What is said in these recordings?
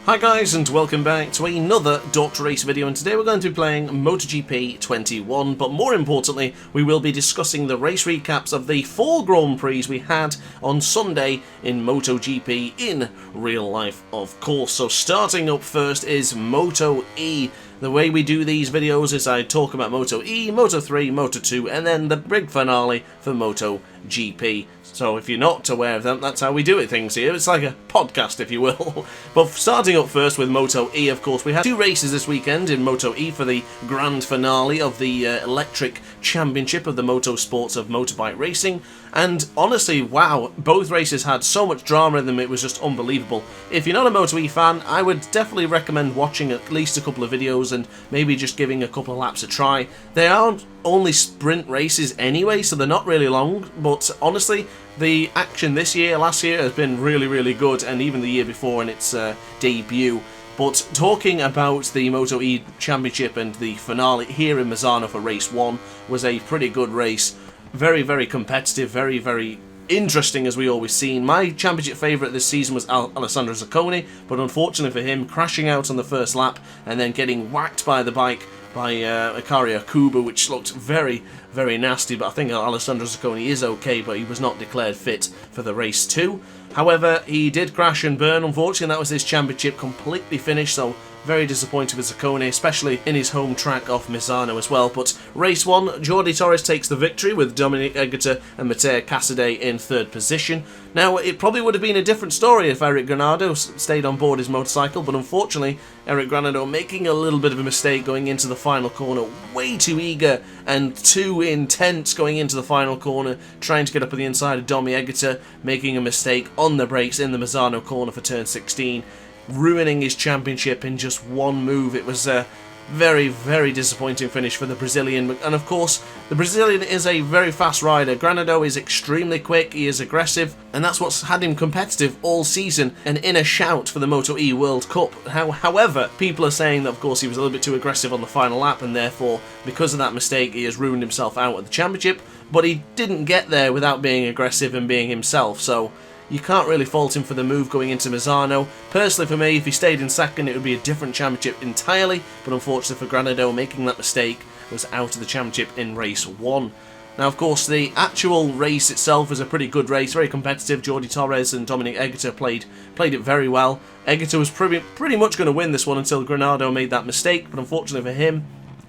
Hi guys, and welcome back to another DrAce video, and today we're going to be playing MotoGP 21, but more importantly we will be discussing the race recaps of the 4 Grand Prix we had on Sunday in MotoGP in real life, of course. So starting up first is Moto E. The way we do these videos is I talk about Moto E, Moto 3, Moto 2, and then the big finale for MotoGP. So if you're not aware of them, that's how we do things here. It's like a podcast, if you will. But starting up first with Moto E, of course, we had 2 races this weekend in Moto E for the grand finale of the Electric Championship of the Motorsports of Motorbike Racing. And honestly, wow, both races had so much drama in them, it was just unbelievable. If you're not a Moto E fan, I would definitely recommend watching at least a couple of videos and maybe just giving a couple of laps a try. They aren't only sprint races anyway, so they're not really long, but honestly, the action this year, last year, has been really good, and even the year before in its debut. But talking about the Moto E Championship and the finale here in Misano for race 1 was a pretty good race. Very competitive, very interesting, as we always seen. My championship favourite this season was Alessandro Zaccone, but unfortunately for him, crashing out on the first lap and then getting whacked by the bike by Akari Akuba, which looked very nasty. But I think Alessandro Zaccone is okay, but he was not declared fit for the race 2. However, he did crash and burn, unfortunately. That was his championship completely finished, so very disappointed with Zaccone, especially in his home track of Misano as well. But race 1, Jordi Torres takes the victory with Dominic Egger and Matteo Casadei in 3rd position. Now, it probably would have been a different story if Eric Granado stayed on board his motorcycle, but unfortunately, Eric Granado making a little bit of a mistake going into the final corner, way too eager and too intense going into the final corner, trying to get up on the inside of Domi Egger, making a mistake on the brakes in the Misano corner for turn 16. Ruining his championship in just one move. It was a very disappointing finish for the Brazilian, and of course the Brazilian is a very fast rider. Granado is extremely quick, he is aggressive, and that's what's had him competitive all season and in a shout for the Moto E World Cup. However, people are saying that of course he was a little bit too aggressive on the final lap, and therefore because of that mistake he has ruined himself out of the championship, but he didn't get there without being aggressive and being himself, so you can't really fault him for the move going into Misano. Personally for me, if he stayed in 2nd, it would be a different championship entirely, but unfortunately for Granado, making that mistake was out of the championship in race 1. Now, of course, the actual race itself was a pretty good race, very competitive. Jordi Torres and Dominic Egger played it very well. Egger was pretty much going to win this one until Granado made that mistake, but unfortunately for him,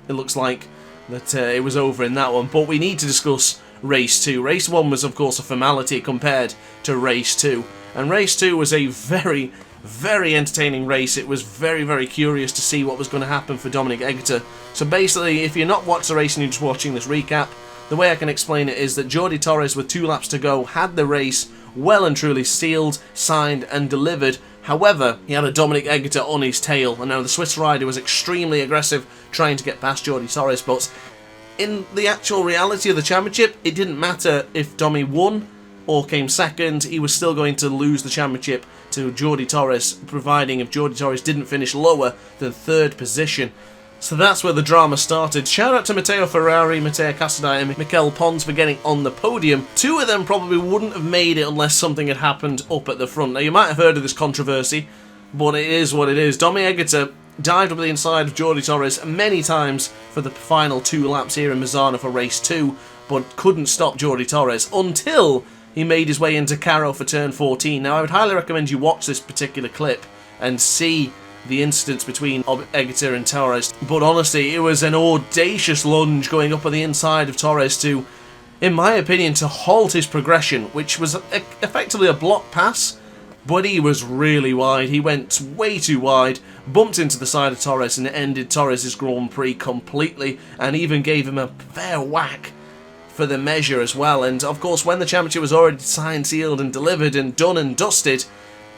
it looks like that it was over in that one. But we need to discuss race 2. Race 1 was of course a formality compared to race 2, and race 2 was a very entertaining race. It was very curious to see what was going to happen for Dominic Egger. So basically, if you're not watching the race and you're just watching this recap, the way I can explain it is that Jordi Torres, with 2 laps to go, had the race well and truly sealed, signed and delivered. However, he had a Dominic Egger on his tail, and now the Swiss rider was extremely aggressive trying to get past Jordi Torres, but in the actual reality of the championship, it didn't matter if Domi won or came 2nd, he was still going to lose the championship to Jordi Torres, providing if Jordi Torres didn't finish lower than 3rd position. So that's where the drama started. Shout out to Matteo Ferrari, Matteo Casadei and Mikel Pons for getting on the podium. 2 of them probably wouldn't have made it unless something had happened up at the front. Now, you might have heard of this controversy, but it is what it is. Domi Egger dived up the inside of Jordi Torres many times for the final 2 laps here in Misano for race 2, but couldn't stop Jordi Torres until he made his way into Caro for turn 14. Now, I would highly recommend you watch this particular clip and see the incidents between Egger and Torres, but honestly, it was an audacious lunge going up on the inside of Torres to, in my opinion, to halt his progression, which was effectively a block pass. But he was really wide. He went way too wide, bumped into the side of Torres, and ended Torres' Grand Prix completely, and even gave him a fair whack for the measure as well. And of course, when the championship was already signed, sealed and delivered and done and dusted,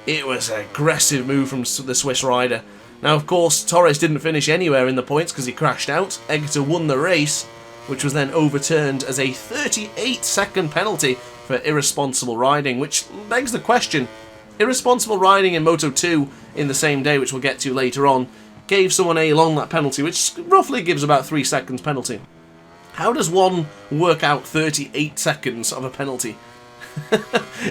it was an aggressive move from the Swiss rider. Now, of course, Torres didn't finish anywhere in the points because he crashed out. Egger won the race, which was then overturned as a 38-second penalty for irresponsible riding, which begs the question: irresponsible riding in Moto 2 in the same day, which we'll get to later on, gave someone a long lap penalty, which roughly gives about 3 seconds penalty. How does one work out 38 seconds of a penalty?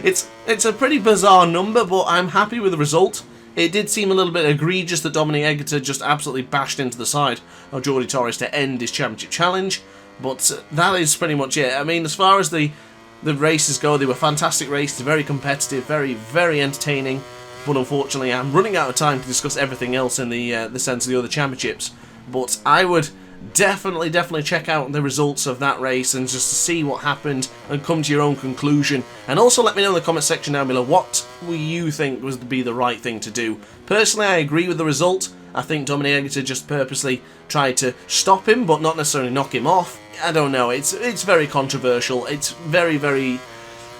It's a pretty bizarre number, but I'm happy with the result. It did seem a little bit egregious that Dominic Egerter just absolutely bashed into the side of Jordi Torres to end his championship challenge, but that is pretty much it. I mean, as far as the races go, they were fantastic races, very competitive, very, very entertaining, but unfortunately I'm running out of time to discuss everything else in the sense of the other championships. But I would definitely check out the results of that race and just to see what happened and come to your own conclusion. And also let me know in the comment section down below what you think was to be the right thing to do. Personally, I agree with the result. I think Dominic Egerter just purposely tried to stop him, but not necessarily knock him off. I don't know, it's very controversial. It's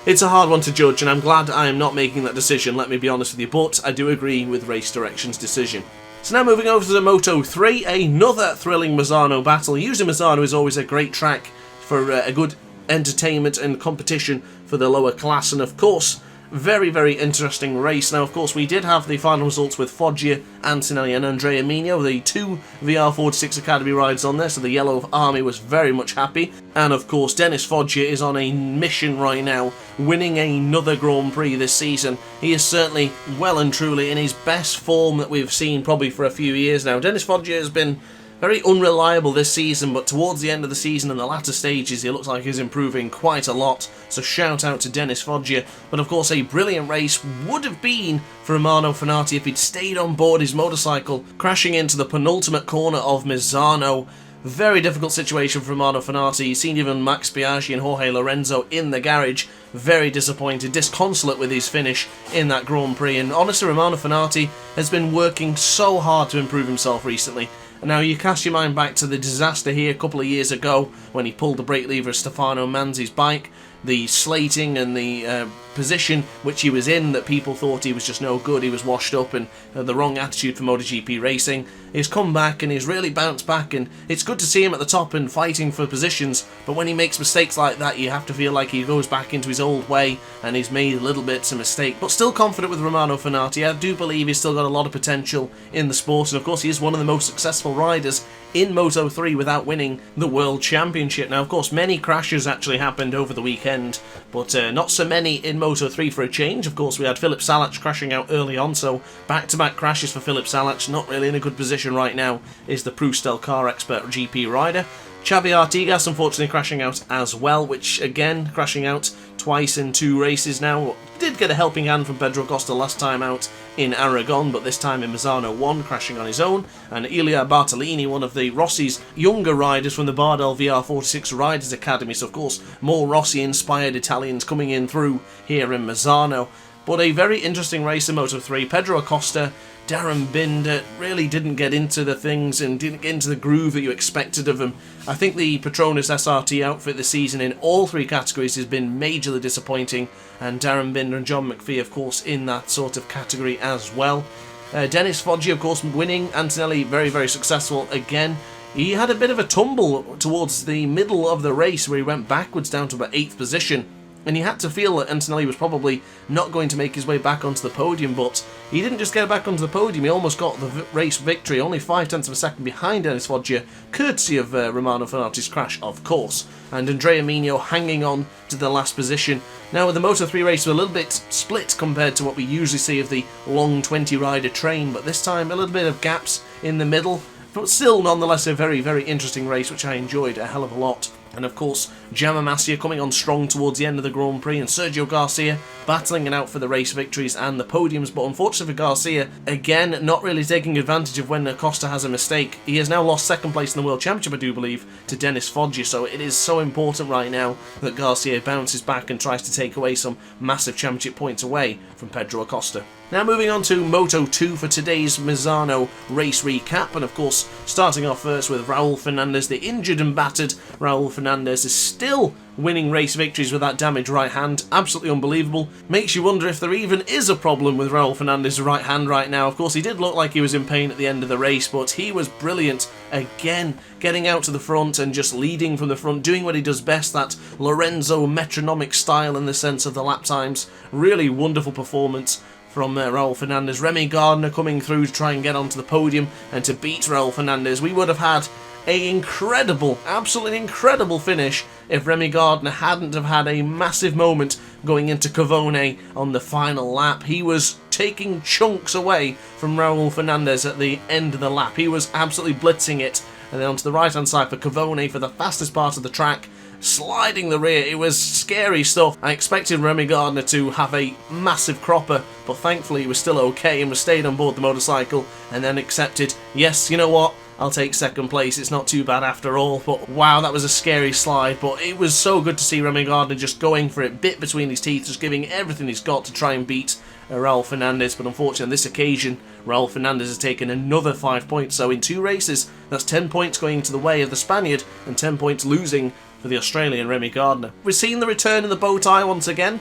it's a hard one to judge, and I'm glad I am not making that decision, let me be honest with you, but I do agree with Race Direction's decision. So now moving over to the Moto 3, another thrilling Misano battle. Usually Misano is always a great track for a good entertainment and competition for the lower class, and of course, very interesting race. Now, of course, we did have the final results with Foggia, Antonelli and Andrea Migno, the two VR46 Academy riders on there, so the Yellow Army was very much happy. And of course, Dennis Foggia is on a mission right now, winning another Grand Prix this season. He is certainly well and truly in his best form that we've seen probably for a few years now. Dennis Foggia has been very unreliable this season, but towards the end of the season and the latter stages, he looks like he's improving quite a lot. So shout out to Dennis Foggia. But of course, a brilliant race would have been for Romano Fenati if he'd stayed on board his motorcycle, crashing into the penultimate corner of Misano. Very difficult situation for Romano Fenati. You've seen even Max Biaggi and Jorge Lorenzo in the garage. Very disappointed, disconsolate with his finish in that Grand Prix. And honestly, Romano Fenati has been working so hard to improve himself recently. Now, you cast your mind back to the disaster here a couple of years ago when he pulled the brake lever of Stefano Manzi's bike, the slating and the position which he was in that people thought he was just no good, he was washed up and the wrong attitude for MotoGP racing. He's come back and he's really bounced back, and it's good to see him at the top and fighting for positions, but when he makes mistakes like that, you have to feel like he goes back into his old way and he's made little bits of mistake. But still confident with Romano Fenati. I do believe he's still got a lot of potential in the sport, and of course he is one of the most successful riders in Moto 3 without winning the World Championship. Now, of course, many crashes actually happened over the weekend, but not so many in Moto 3 for a change. Of course, we had Filip Salac crashing out early on, so back-to-back crashes for Filip Salac. Not really in a good position right now is the Prustel car expert GP rider. Xavi Artigas unfortunately crashing out as well, which again, crashing out twice in 2 races now. Did get a helping hand from Pedro Costa last time out in Aragon, but this time in Misano 1, crashing on his own. And Ilia Bartolini, one of the Rossi's younger riders from the Bardel VR46 Riders Academy, so of course more Rossi-inspired Italians coming in through here in Misano. But a very interesting race in Moto 3. Pedro Acosta, Darren Binder really didn't get into the things and didn't get into the groove that you expected of him. I think the Petronas SRT outfit this season in all 3 categories has been majorly disappointing, and Darren Binder and John McPhee, of course, in that sort of category as well. Dennis Foggia, of course, winning. Antonelli, very successful again. He had a bit of a tumble towards the middle of the race where he went backwards down to about 8th position. And he had to feel that Antonelli was probably not going to make his way back onto the podium, but he didn't just get back onto the podium, he almost got the race victory, only 0.5 of a second behind Dennis Foggia, courtesy of Romano Fenati's crash, of course. And Andrea Migno hanging on to the last position. Now, the Moto 3 race was a little bit split compared to what we usually see of the long 20-rider train, but this time a little bit of gaps in the middle, but still nonetheless a very interesting race, which I enjoyed a hell of a lot. And of course, Jaume Masia coming on strong towards the end of the Grand Prix, and Sergio Garcia battling it out for the race victories and the podiums. But unfortunately for Garcia, again, not really taking advantage of when Acosta has a mistake. He has now lost 2nd place in the World Championship, I do believe, to Dennis Foggia. So it is so important right now that Garcia bounces back and tries to take away some massive championship points away from Pedro Acosta. Now moving on to Moto 2 for today's Misano race recap, and of course starting off first with Raul Fernandez, the injured and battered Raul Fernandez is still winning race victories with that damaged right hand. Absolutely unbelievable. Makes you wonder if there even is a problem with Raul Fernandez's right hand right now. Of course, he did look like he was in pain at the end of the race, but he was brilliant again, getting out to the front and just leading from the front, doing what he does best, that Lorenzo metronomic style in the sense of the lap times. Really wonderful performance from Raul Fernandez. Remy Gardner coming through to try and get onto the podium and to beat Raul Fernandez. We would have had an incredible, absolutely incredible finish if Remy Gardner hadn't have had a massive moment going into Cavone on the final lap. He was taking chunks away from Raul Fernandez at the end of the lap. He was absolutely blitzing it. And then onto the right-hand side for Cavone for the fastest part of the track, sliding the rear. It was scary stuff. I expected Remy Gardner to have a massive cropper, but thankfully he was still okay and was stayed on board the motorcycle and then accepted, yes, you know what, I'll take second place. It's not too bad after all. But wow, that was a scary slide. But it was so good to see Remy Gardner just going for it, bit between his teeth, just giving everything he's got to try and beat Raul Fernandez. But unfortunately on this occasion, Raul Fernandez has taken another 5 points. So in 2 races, that's 10 points going to the way of the Spaniard and 10 points losing for the Australian Remy Gardner. We've seen the return in the bow tie once again.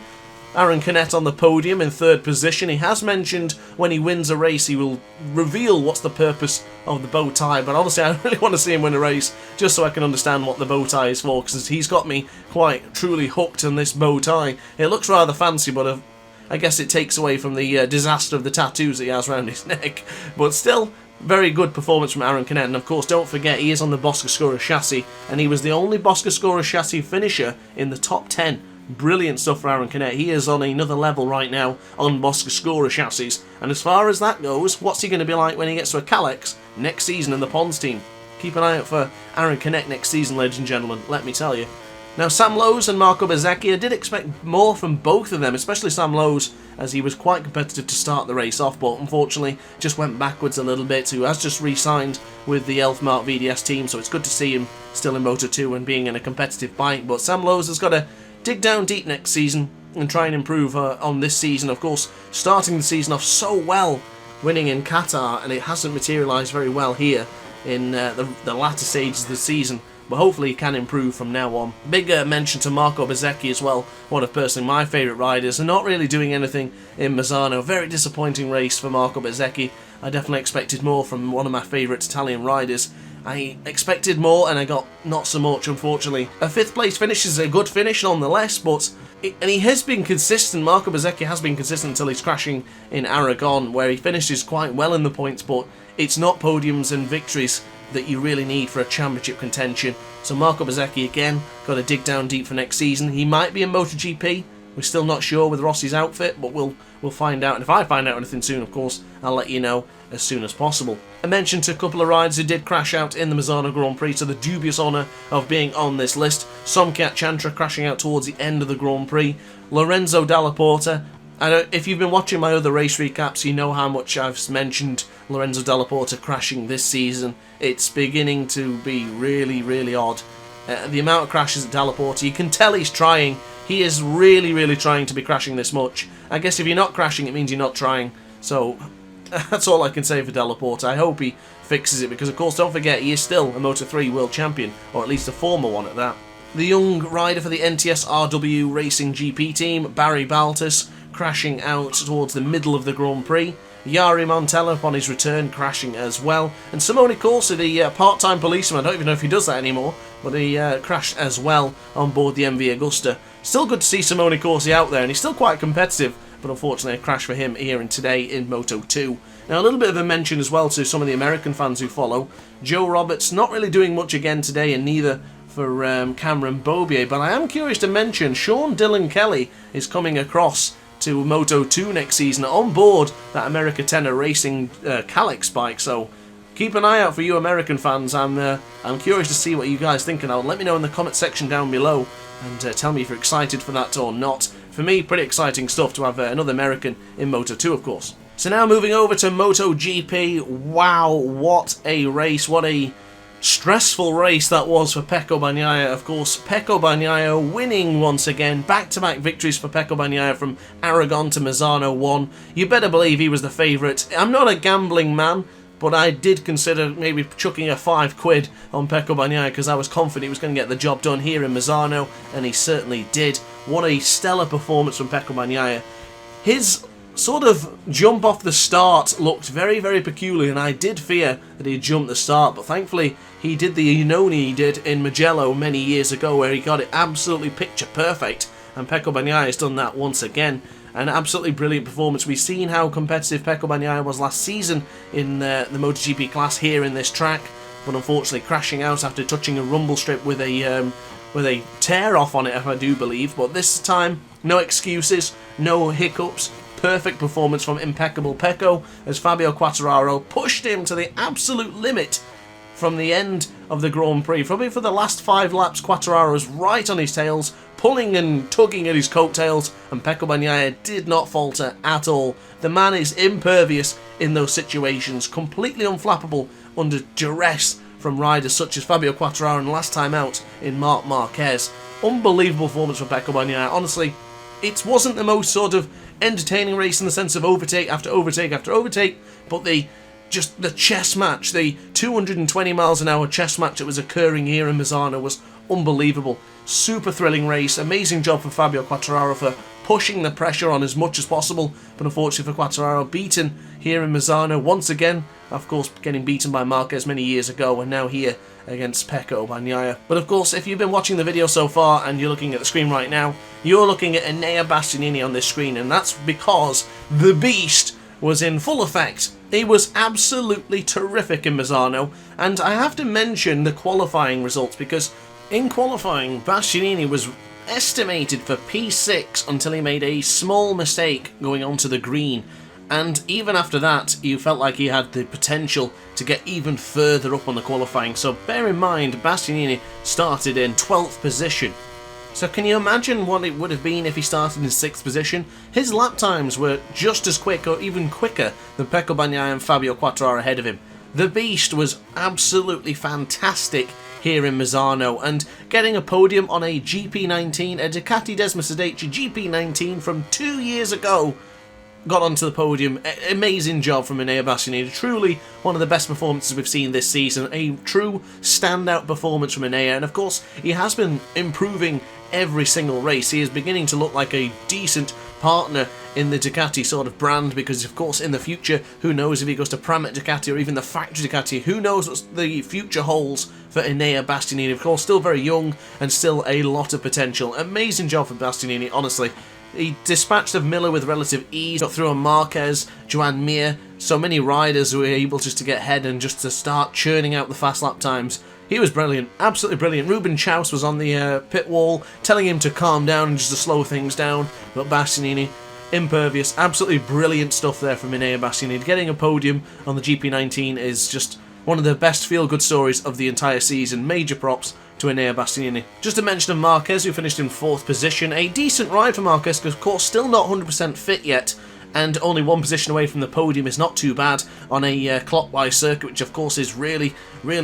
Aaron Canet on the podium in 3rd position. He has mentioned when he wins a race he will reveal what's the purpose of the bow tie, but honestly I really want to see him win a race just so I can understand what the bow tie is for, because he's got me quite truly hooked on this bow tie. It looks rather fancy, but I guess it takes away from the disaster of the tattoos that he has around his neck, but still very good performance from Aaron Canet. And of course, don't forget, he is on the Boscascura chassis, and he was the only Boscascura chassis finisher in the top 10. Brilliant stuff for Aaron Canet. He is on another level right now on Boscascura chassis. And as far as that goes, what's he going to be like when he gets to a Kalex next season in the Pons team? Keep an eye out for Aaron Canet next season, ladies and gentlemen, let me tell you. Now, Sam Lowes and Marco Bezzecchi, I did expect more from both of them, especially Sam Lowes, as he was quite competitive to start the race off, but unfortunately just went backwards a little bit, who has just re-signed with the Elfmark VDS team, so it's good to see him still in Moto 2 and being in a competitive bike. But Sam Lowes has got to dig down deep next season and try and improve on this season. Of course, starting the season off so well, winning in Qatar, and it hasn't materialised very well here in the latter stages of the season. But hopefully he can improve from now on. Big mention to Marco Bezzecchi as well, one of personally my favourite riders, and not really doing anything in Misano. Very disappointing race for Marco Bezzecchi. I definitely expected more from one of my favourite Italian riders. I expected more and I got not so much, unfortunately. A 5th place finish is a good finish nonetheless, but and he has been consistent. Marco Bezzecchi has been consistent until he's crashing in Aragon, where he finishes quite well in the points, but it's not podiums and victories that you really need for a championship contention. So Marco Bezzecchi again got to dig down deep for next season. He might be in MotoGP. We're still not sure with Rossi's outfit, but we'll find out. And if I find out anything soon, of course, I'll let you know as soon as possible. I mentioned to a couple of riders who did crash out in the Misano Grand Prix, to the dubious honour of being on this list. Somkat Chantra crashing out towards the end of the Grand Prix. Lorenzo Dalla Porta. If you've been watching my other race recaps, you know how much I've mentioned Lorenzo Dalla Porta crashing this season. It's beginning to be really, really odd. The amount of crashes at Dalla Porta, you can tell he's trying. He is really, really trying to be crashing this much. I guess if you're not crashing, it means you're not trying. So that's all I can say for Dalla Porta. I hope he fixes it, because of course, don't forget, he is still a Moto3 World Champion, or at least a former one at that. The young rider for the NTS RW Racing GP team, Barry Baltus, crashing out towards the middle of the Grand Prix. Yari Montella upon his return crashing as well. And Simone Corsi, the part-time policeman, I don't even know if he does that anymore, but he crashed as well on board the MV Agusta. Still good to see Simone Corsi out there, and he's still quite competitive, but unfortunately a crash for him here and today in Moto 2. Now a little bit of a mention as well to some of the American fans who follow. Joe Roberts not really doing much again today, and neither for Cameron Bobier, but I am curious to mention Sean Dillon Kelly is coming across to Moto 2 next season on board that America Tenor Racing Kalex bike, so keep an eye out for you American fans. I'm curious to see what you guys think, and let me know in the comment section down below and tell me if you're excited for that or not. For me, pretty exciting stuff to have another American in Moto 2, of course. So now moving over to MotoGP. Wow, what a race, what a stressful race that was for Pecco Bagnaia. Of course, Pecco Bagnaia winning once again. Back-to-back victories for Pecco Bagnaia from Aragon to Misano 1. You better believe he was the favourite. I'm not a gambling man, but I did consider maybe chucking a £5 on Pecco Bagnaia, because I was confident he was going to get the job done here in Misano, and he certainly did. What a stellar performance from Pecco Bagnaia. His sort of jump off the start looked very, very peculiar, and I did fear that he'd jump the start, but thankfully he did the Iannone he did in Mugello many years ago, where he got it absolutely picture perfect, and Pecco Bagnaia has done that once again. An absolutely brilliant performance. We've seen how competitive Pecco Bagnaia was last season in the MotoGP class here in this track, but unfortunately crashing out after touching a rumble strip with a with a tear-off on it, if I do believe, but this time, no excuses, no hiccups. Perfect performance from impeccable Pecco as Fabio Quartararo pushed him to the absolute limit from the end of the Grand Prix. Probably for the last 5 laps, Quartararo was right on his tails, pulling and tugging at his coattails, and Pecco Bagnaia did not falter at all. The man is impervious in those situations, completely unflappable under duress from riders such as Fabio Quartararo and last time out in Marc Marquez. Unbelievable performance from Pecco Bagnaia. Honestly, it wasn't the most sort of entertaining race in the sense of overtake after overtake after overtake, but the chess match, the 220 miles an hour chess match that was occurring here in Misano was unbelievable. Super thrilling race. Amazing job for Fabio Quartararo for pushing the pressure on as much as possible, but unfortunately for Quartararo, beaten here in Misano once again. Of course, getting beaten by Marquez many years ago, and now here against Pecco Bagnaia. But of course, if you've been watching the video so far and you're looking at the screen right now, you're looking at Enea Bastianini on this screen, and that's because the beast was in full effect. He was absolutely terrific in Misano, and I have to mention the qualifying results, because in qualifying, Bastianini was estimated for P6 until he made a small mistake going onto the green, and even after that you felt like he had the potential to get even further up on the qualifying. So bear in mind, Bastianini started in 12th position. So can you imagine what it would have been if he started in 6th position? His lap times were just as quick or even quicker than Pecco Bagnaia and Fabio Quartararo ahead of him. The beast was absolutely fantastic here in Misano, and getting a podium on a GP19, a Ducati Desmosedici GP19 from 2 years ago, got onto the podium. Amazing job from Enea Bastianini. Truly one of the best performances we've seen this season. A true standout performance from Enea, and of course he has been improving every single race. He is beginning to look like a decent partner in the Ducati sort of brand, because of course in the future, who knows if he goes to Pramet Ducati or even the factory Ducati, who knows what the future holds for Enea Bastianini. Of course, still very young and still a lot of potential. Amazing job for Bastianini, honestly. He dispatched of Miller with relative ease, got through on Marquez, Joan Mir, so many riders who were able just to get ahead and just to start churning out the fast lap times. He was brilliant, absolutely brilliant. Ruben Chaus was on the pit wall, telling him to calm down and just to slow things down, but Bastianini, impervious. Absolutely brilliant stuff there from Enea Bastianini. Getting a podium on the GP19 is just one of the best feel-good stories of the entire season. Major props to Enea Bastianini. Just a mention of Marquez, who finished in 4th position. A decent ride for Marquez, because of course still not 100% fit yet, and only 1 position away from the podium is not too bad on a clockwise circuit, which of course is really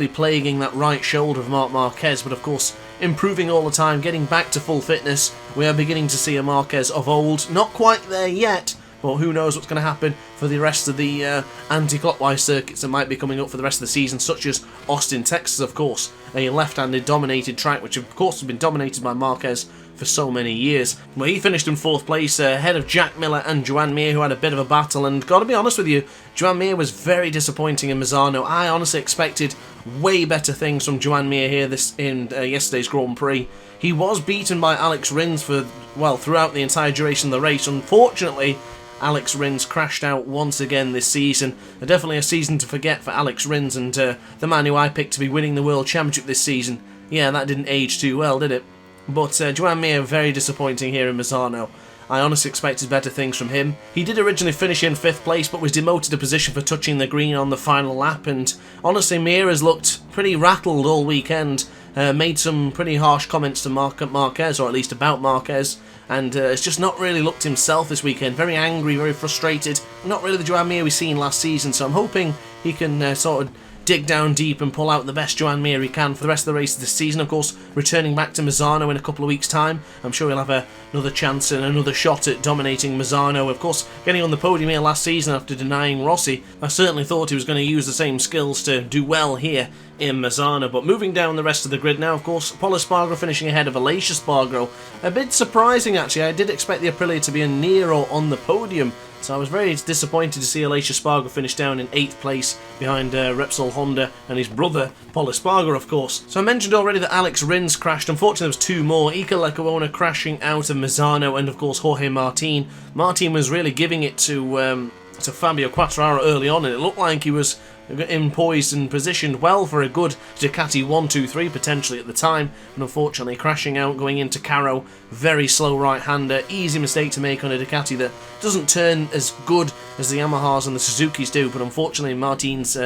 plaguing that right shoulder of Marc Marquez, but of course improving all the time, getting back to full fitness. We are beginning to see a Marquez of old. Not quite there yet, but who knows what's going to happen for the rest of the anti-clockwise circuits that might be coming up for the rest of the season, such as Austin, Texas, of course, a left-handed dominated track, which of course has been dominated by Marquez for so many years. Well, he finished in 4th place, ahead of Jack Miller and Joan Mir, who had a bit of a battle, and gotta be honest with you, Joan Mir was very disappointing in Misano. I honestly expected way better things from Joan Mir here in yesterday's Grand Prix. He was beaten by Alex Rins throughout the entire duration of the race. Unfortunately, Alex Rins crashed out once again this season. Definitely a season to forget for Alex Rins, and the man who I picked to be winning the World Championship this season. Yeah, that didn't age too well, did it? But Joan Mir, very disappointing here in Misano. I honestly expected better things from him. He did originally finish in 5th place, but was demoted a position for touching the green on the final lap, and honestly Mir has looked pretty rattled all weekend. Made some pretty harsh comments to Marquez, or at least about Marquez, and it's just not really looked himself this weekend. Very angry, very frustrated. Not really the Joan Mir we've seen last season, so I'm hoping he can sort of dig down deep and pull out the best Joan Mir he can for the rest of the races this season. Of course, returning back to Misano in a couple of weeks' time, I'm sure he'll have another chance and another shot at dominating Misano. Of course, getting on the podium here last season after denying Rossi, I certainly thought he was going to use the same skills to do well here in Misano. But moving down the rest of the grid now, of course, Pol Espargaro finishing ahead of Aleix Espargaro. A bit surprising, actually. I did expect the Aprilia to be a Nero on the podium, so I was very disappointed to see Aleix Espargaro finish down in 8th place behind Repsol Honda and his brother Pol Espargaro, of course. So I mentioned already that Alex Rins crashed. Unfortunately, there was 2 more. Iker Lecuona crashing out of Misano, and of course Jorge Martin. Martin was really giving it to to Fabio Quartararo early on, and it looked like he was poised and positioned well for a good Ducati 1-2-3 potentially at the time, and unfortunately crashing out going into Caro. Very slow right-hander, easy mistake to make on a Ducati that doesn't turn as good as the Yamahas and the Suzukis do, but unfortunately Martin's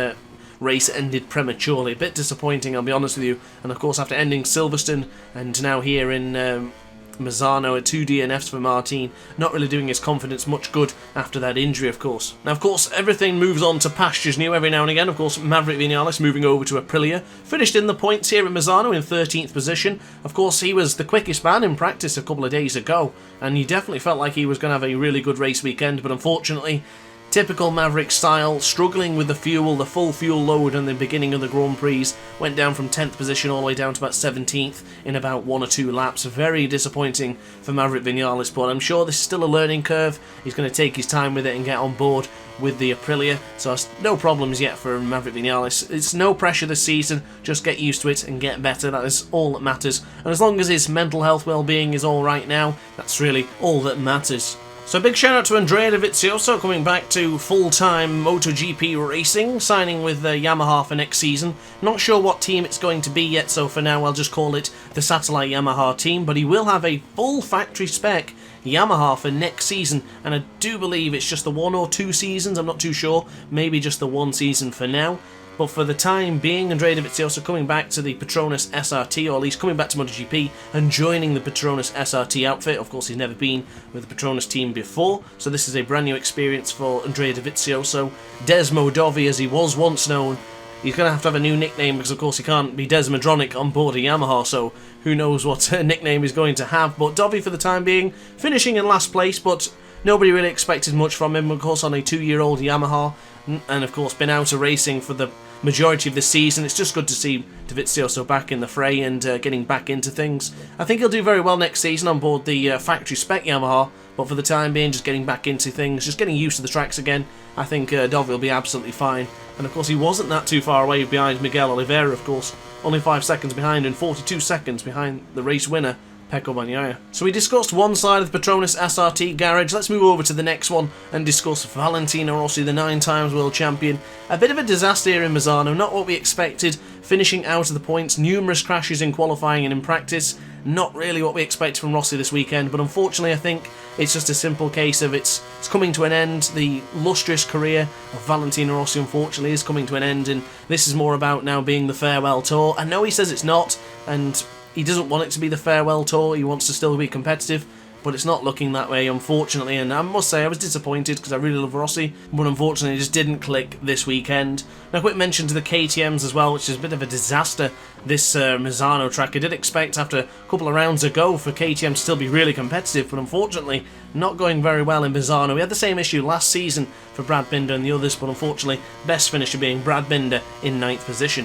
race ended prematurely. A bit disappointing, I'll be honest with you, and of course after ending Silverstone and now here in Misano, a 2 DNFs for Martin, not really doing his confidence much good after that injury, of course. Now, of course, everything moves on to pastures new every now and again. Of course, Maverick Vinales moving over to Aprilia, finished in the points here at Misano in 13th position. Of course, he was the quickest man in practice a couple of days ago, and he definitely felt like he was going to have a really good race weekend, but unfortunately, typical Maverick style, struggling with the fuel, the full fuel load in the beginning of the Grand Prix, went down from 10th position all the way down to about 17th in about 1 or 2 laps. Very disappointing for Maverick Vinales, but I'm sure this is still a learning curve. He's going to take his time with it and get on board with the Aprilia, so no problems yet for Maverick Vinales. It's no pressure this season, just get used to it and get better. That is all that matters, and as long as his mental health well-being is all right now, that's really all that matters. So big shout out to Andrea Dovizioso coming back to full-time MotoGP racing, signing with Yamaha for next season. Not sure what team it's going to be yet, so for now I'll just call it the satellite Yamaha team, but he will have a full factory spec Yamaha for next season, and I do believe it's just the 1 or 2 seasons, I'm not too sure, maybe just the 1 season for now. But for the time being, Andrea Dovizioso coming back to the Petronas SRT, or at least coming back to MotoGP and joining the Petronas SRT outfit. Of course, he's never been with the Petronas team before, so this is a brand new experience for Andrea Dovizioso. Desmo Dovi, as he was once known, he's going to have a new nickname because, of course, he can't be Desmodronic on board a Yamaha, so who knows what nickname he's going to have. But Dovi, for the time being, finishing in last place, but nobody really expected much from him, of course, on a 2-year-old Yamaha, and, of course, been out of racing for the majority of the season. It's just good to see Dovizioso back in the fray and getting back into things. I think he'll do very well next season on board the factory spec Yamaha, but for the time being, just getting back into things, just getting used to the tracks again. I think Dovi will be absolutely fine. And of course, he wasn't that too far away behind Miguel Oliveira, of course, only 5 seconds behind and 42 seconds behind the race winner, Pecco Bagnaia. So we discussed one side of the Petronas SRT garage. Let's move over to the next one and discuss Valentino Rossi, the 9-times world champion. A bit of a disaster here in Misano, not what we expected, finishing out of the points, numerous crashes in qualifying and in practice. Not really what we expected from Rossi this weekend, but unfortunately I think it's just a simple case of it's coming to an end. The lustrous career of Valentino Rossi unfortunately is coming to an end, and this is more about now being the farewell tour. I know he says it's not, and he doesn't want it to be the farewell tour, he wants to still be competitive, but it's not looking that way, unfortunately, and I must say I was disappointed because I really love Rossi, but unfortunately it just didn't click this weekend. Now, a quick mention to the KTMs as well, which is a bit of a disaster, this Misano track. I did expect after a couple of rounds ago for KTM to still be really competitive, but unfortunately not going very well in Misano. We had the same issue last season for Brad Binder and the others, but unfortunately best finisher being Brad Binder in 9th position.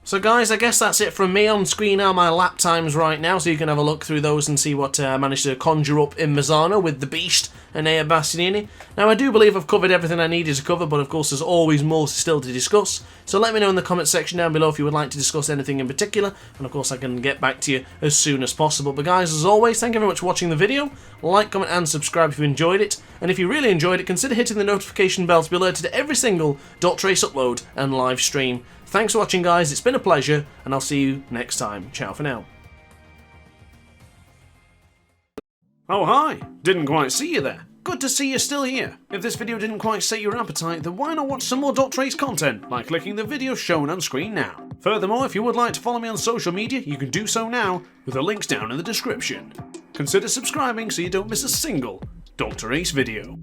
So guys, I guess that's it from me. On screen are my lap times right now, so you can have a look through those and see what I managed to conjure up in Misano with the Beast and Bastianini. Now, I do believe I've covered everything I needed to cover, but of course there's always more still to discuss. So let me know in the comment section down below if you would like to discuss anything in particular, and of course I can get back to you as soon as possible. But guys, as always, thank you very much for watching the video. Like, comment and subscribe if you enjoyed it, and if you really enjoyed it, consider hitting the notification bell to be alerted to every single DrAce upload and live stream. Thanks for watching, guys. It's been a pleasure, and I'll see you next time. Ciao for now. Oh, hi. Didn't quite see you there. Good to see you're still here. If this video didn't quite set your appetite, then why not watch some more DrAce content by clicking the video shown on screen now. Furthermore, if you would like to follow me on social media, you can do so now with the links down in the description. Consider subscribing so you don't miss a single DrAce video.